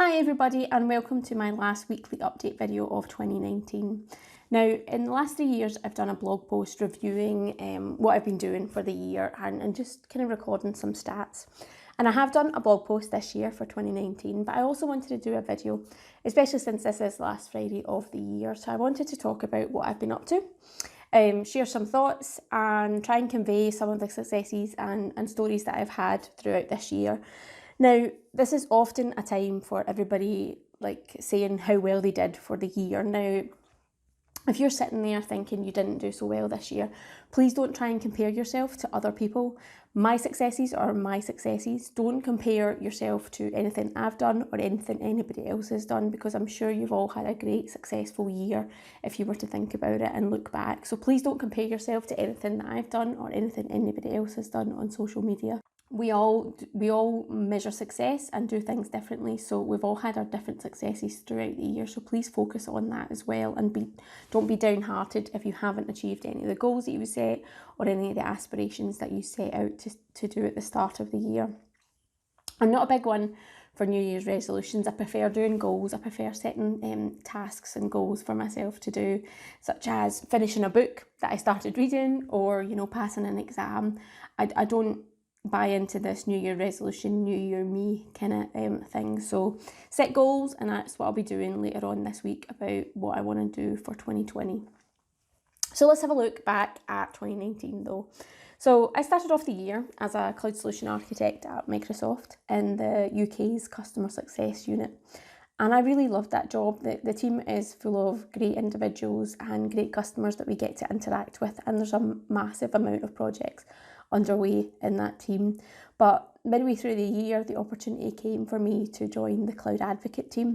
Hi everybody and welcome to my last weekly update video of 2019. Now in the last 3 years I've done a blog post reviewing what I've been doing for the year and just kind of recording some stats. And I have done a blog post this year for 2019, but I also wanted to do a video, especially since this is the last Friday of the year. So I wanted to talk about what I've been up to, share some thoughts and try and convey some of the successes and stories that I've had throughout this year. Now, this is often a time for everybody like saying how well they did for the year. Now, if you're sitting there thinking you didn't do so well this year, please don't try and compare yourself to other people. My successes are my successes. Don't compare yourself to anything I've done or anything anybody else has done, because I'm sure you've all had a great, successful year if you were to think about it and look back. So please don't compare yourself to anything that I've done or anything anybody else has done on social media. We all measure success and do things differently, so we've all had our different successes throughout the year, so please focus on that as well and don't be downhearted if you haven't achieved any of the goals that you set or any of the aspirations that you set out to do at the start of the year. I'm not a big one for New Year's resolutions. I prefer doing goals. I prefer setting tasks and goals for myself to do, such as finishing a book that I started reading or, passing an exam. I don't buy into this New Year resolution, New Year me kind of thing. So set goals, and that's what I'll be doing later on this week about what I want to do for 2020. So let's have a look back at 2019 though. So I started off the year as a cloud solution architect at Microsoft in the UK's customer success unit. And I really loved that job. The team is full of great individuals and great customers that we get to interact with, and there's a massive amount of projects underway in that team. But midway through the year, the opportunity came for me to join the Cloud Advocate team.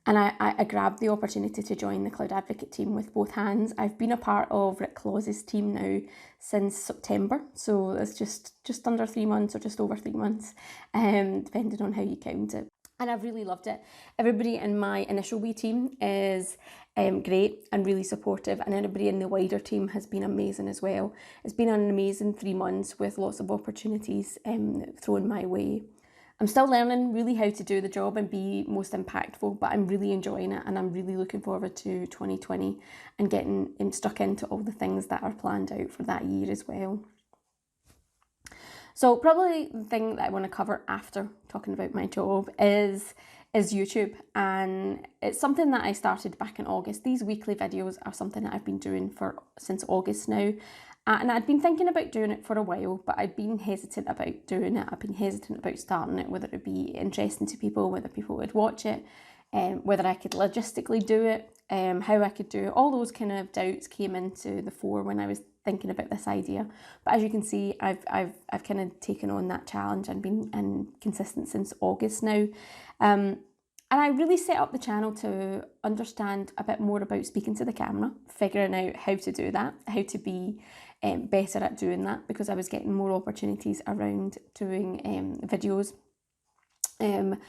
And I grabbed the opportunity to join the Cloud Advocate team with both hands. I've been a part of Rick Claus's team now since September, so it's just under 3 months or just over 3 months, depending on how you count it. And I've really loved it. Everybody in my initial wee team is great and really supportive, and everybody in the wider team has been amazing as well. It's been an amazing 3 months with lots of opportunities thrown my way. I'm still learning really how to do the job and be most impactful, but I'm really enjoying it, and I'm really looking forward to 2020 and getting stuck into all the things that are planned out for that year as well. So probably the thing that I want to cover after talking about my job is YouTube, and it's something that I started back in August. These weekly videos are something that I've been doing since August now, and I'd been thinking about doing it for a while, but I'd been hesitant about doing it. I've been hesitant about starting it, whether it would be interesting to people, whether people would watch it, whether I could logistically do it, how I could do it. All those kind of doubts came into the fore when I was thinking about this idea. But as you can see, I've kind of taken on that challenge and been consistent since August now. And I really set up the channel to understand a bit more about speaking to the camera, figuring out how to do that, how to be better at doing that, because I was getting more opportunities around doing videos in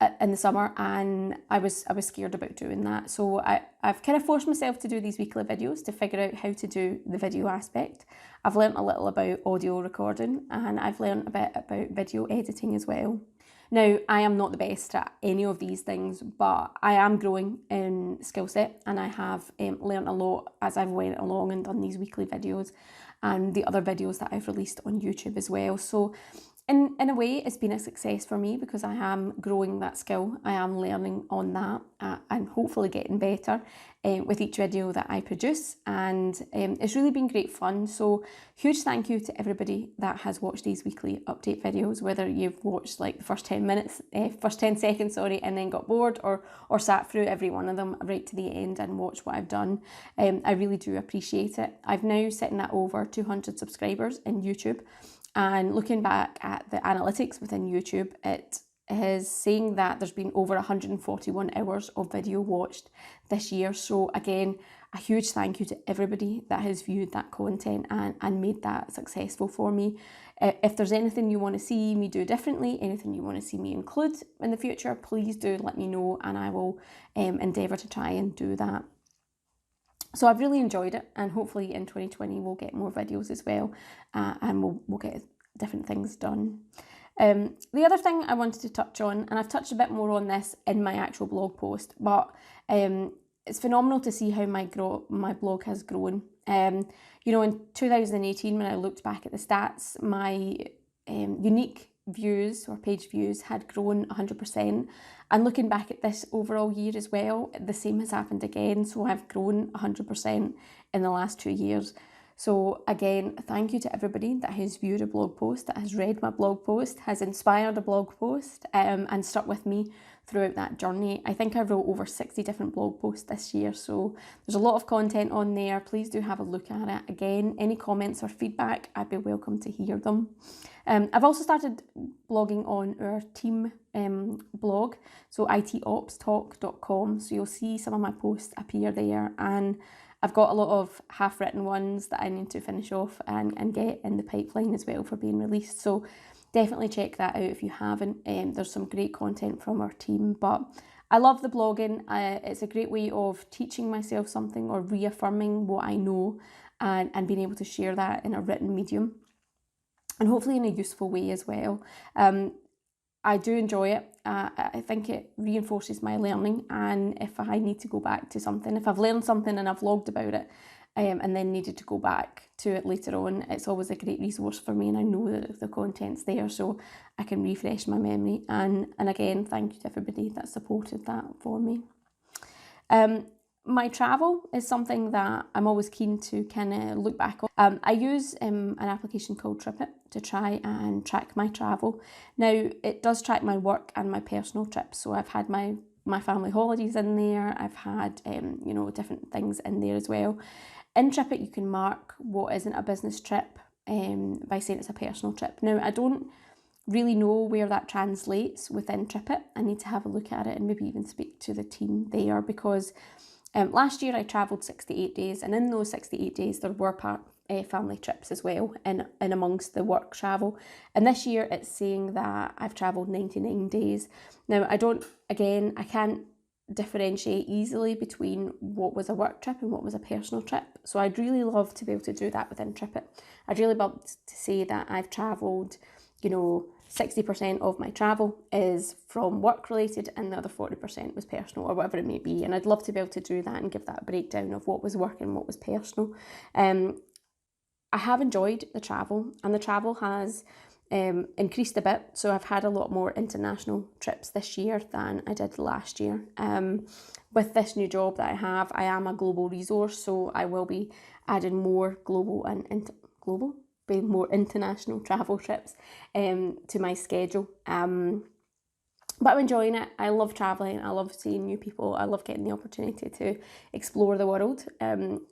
the summer, and I was scared about doing that. So I've kind of forced myself to do these weekly videos to figure out how to do the video aspect. I've learnt a little about audio recording, and I've learnt a bit about video editing as well. Now, I am not the best at any of these things, but I am growing in skill set, and I have learnt a lot as I've went along and done these weekly videos and the other videos that I've released on YouTube as well. So in a way, it's been a success for me because I am growing that skill. I am learning on that and hopefully getting better with each video that I produce, and it's really been great fun. So huge thank you to everybody that has watched these weekly update videos, whether you've watched like the first 10 seconds, and then got bored, or sat through every one of them right to the end and watched what I've done. I really do appreciate it. I've now sitting at over 200 subscribers in YouTube. And looking back at the analytics within YouTube, it is saying that there's been over 141 hours of video watched this year. So again, a huge thank you to everybody that has viewed that content and made that successful for me. If there's anything you want to see me do differently, anything you want to see me include in the future, please do let me know, and I will endeavour to try and do that. So I've really enjoyed it, and hopefully in 2020 we'll get more videos as well, and we'll get different things done. The other thing I wanted to touch on, and I've touched a bit more on this in my actual blog post, but it's phenomenal to see how my blog has grown. You know, in 2018, when I looked back at the stats, my unique views or page views had grown 100%. And looking back at this overall year as well, the same has happened again. So I've grown 100% in the last 2 years. So again, thank you to everybody that has viewed a blog post, that has read my blog post, has inspired a blog post, and stuck with me throughout that journey. I think I wrote over 60 different blog posts this year, so there's a lot of content on there. Please do have a look at it. Again, any comments or feedback, I'd be welcome to hear them. I've also started blogging on our team blog, so itopstalk.com, so you'll see some of my posts appear there, and I've got a lot of half-written ones that I need to finish off and get in the pipeline as well for being released. So definitely check that out if you haven't. There's some great content from our team. But I love the blogging. It's a great way of teaching myself something or reaffirming what I know and being able to share that in a written medium. And hopefully in a useful way as well. I do enjoy it. I think it reinforces my learning, and if I need to go back to something, if I've learned something and I've vlogged about it and then needed to go back to it later on, it's always a great resource for me, and I know that the content's there so I can refresh my memory. And again, thank you to everybody that supported that for me. My travel is something that I'm always keen to kind of look back on. I use an application called TripIt to try and track my travel. Now, it does track my work and my personal trips. So I've had my family holidays in there. I've had, you know, different things in there as well. In TripIt, you can mark what isn't a business trip by saying it's a personal trip. Now, I don't really know where that translates within TripIt. I need to have a look at it and maybe even speak to the team there, because last year I travelled 68 days, and in those 68 days there were family trips as well in amongst the work travel. And this year it's saying that I've travelled 99 days. Now I can't differentiate easily between what was a work trip and what was a personal trip. So I'd really love to be able to do that within TripIt. I'd really love to say that I've travelled, you know, 60% of my travel is from work related and the other 40% was personal, or whatever it may be. And I'd love to be able to do that and give that a breakdown of what was work and what was personal. I have enjoyed the travel, and the travel has increased a bit. So I've had a lot more international trips this year than I did last year. With this new job that I am a global resource, so I will be adding more global and more international travel trips to my schedule. But I'm enjoying it. I love travelling. I love seeing new people. I love getting the opportunity to explore the world.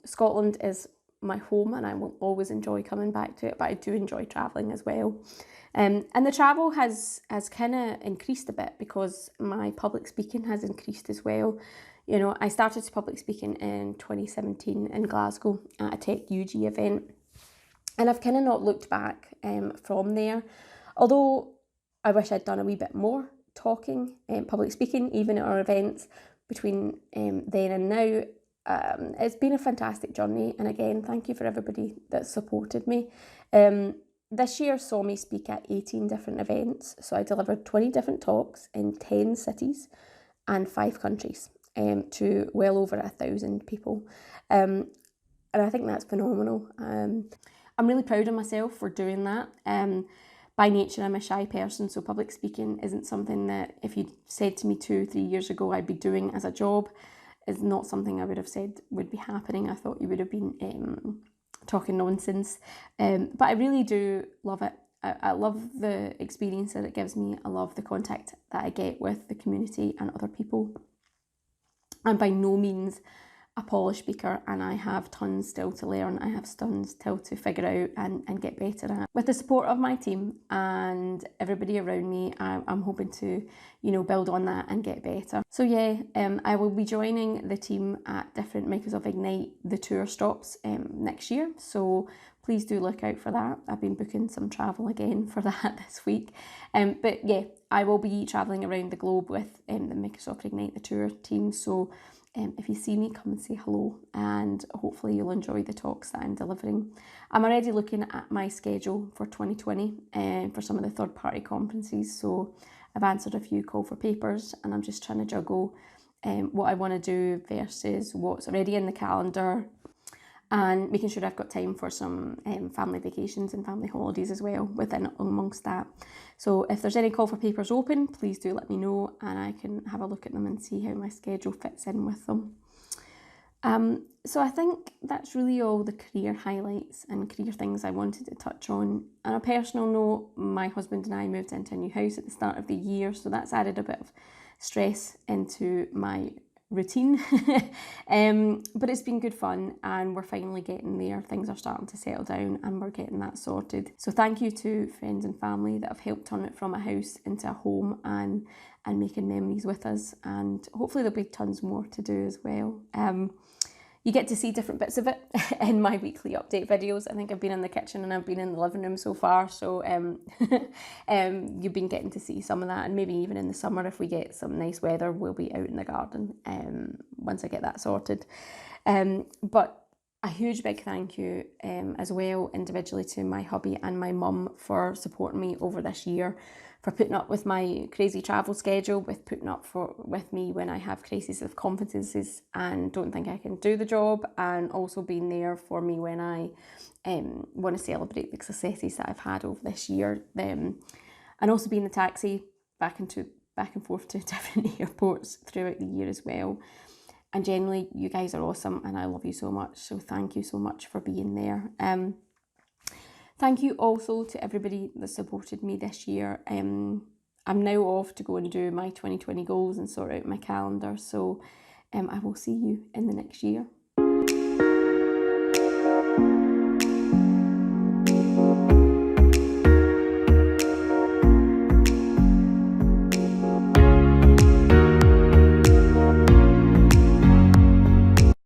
Scotland is my home, and I will always enjoy coming back to it, but I do enjoy travelling as well. And the travel has kind of increased a bit because my public speaking has increased as well. You know, I started public speaking in 2017 in Glasgow at a Tech UG event, and I've kind of not looked back from there. Although I wish I'd done a wee bit more talking, public speaking, even at our events between then and now. It's been a fantastic journey, and again, thank you for everybody that supported me. This year saw me speak at 18 different events, so I delivered 20 different talks in 10 cities and 5 countries to well over 1,000 people, and I think that's phenomenal. I'm really proud of myself for doing that. By nature, I'm a shy person, so public speaking isn't something that if you'd said to me 2-3 years ago I'd be doing as a job, is not something I would have said would be happening. I thought you would have been talking nonsense, but I really do love it. I love the experience that it gives me. I love the contact that I get with the community and other people. I'm by no means a polished speaker, and I have tons still to learn. I have tons still to figure out and get better at. With the support of my team and everybody around me, I'm hoping to, you know, build on that and get better. So yeah, I will be joining the team at different Microsoft Ignite, the tour stops next year. So please do look out for that. I've been booking some travel again for that this week. But yeah, I will be travelling around the globe with the Microsoft Ignite, the tour team. So if you see me, come and say hello, and hopefully you'll enjoy the talks that I'm delivering. I'm already looking at my schedule for 2020 for some of the third-party conferences, so I've answered a few call for papers, and I'm just trying to juggle what I want to do versus what's already in the calendar, and making sure I've got time for some family vacations and family holidays as well within amongst that. So if there's any call for papers open, please do let me know, and I can have a look at them and see how my schedule fits in with them. So I think that's really all the career highlights and career things I wanted to touch on. On a personal note, my husband and I moved into a new house at the start of the year, so that's added a bit of stress into my routine. But it's been good fun, and we're finally getting there. Things are starting to settle down and we're getting that sorted. So thank you to friends and family that have helped turn it from a house into a home and making memories with us, and hopefully there'll be tons more to do as well. You get to see different bits of it in my weekly update videos. I think I've been in the kitchen and I've been in the living room so far, so you've been getting to see some of that, and maybe even in the summer if we get some nice weather, we'll be out in the garden once I get that sorted. But a huge big thank you as well individually to my hubby and my mum for supporting me over this year, for putting up with my crazy travel schedule, with putting up with me when I have crises of confidences and don't think I can do the job, and also being there for me when I want to celebrate the successes that I've had over this year, and also being the taxi back and forth to different airports throughout the year as well. And generally, you guys are awesome and I love you so much, so thank you so much for being there. Thank you also to everybody that supported me this year. I'm now off to go and do my 2020 goals and sort out my calendar, so I will see you in the next year.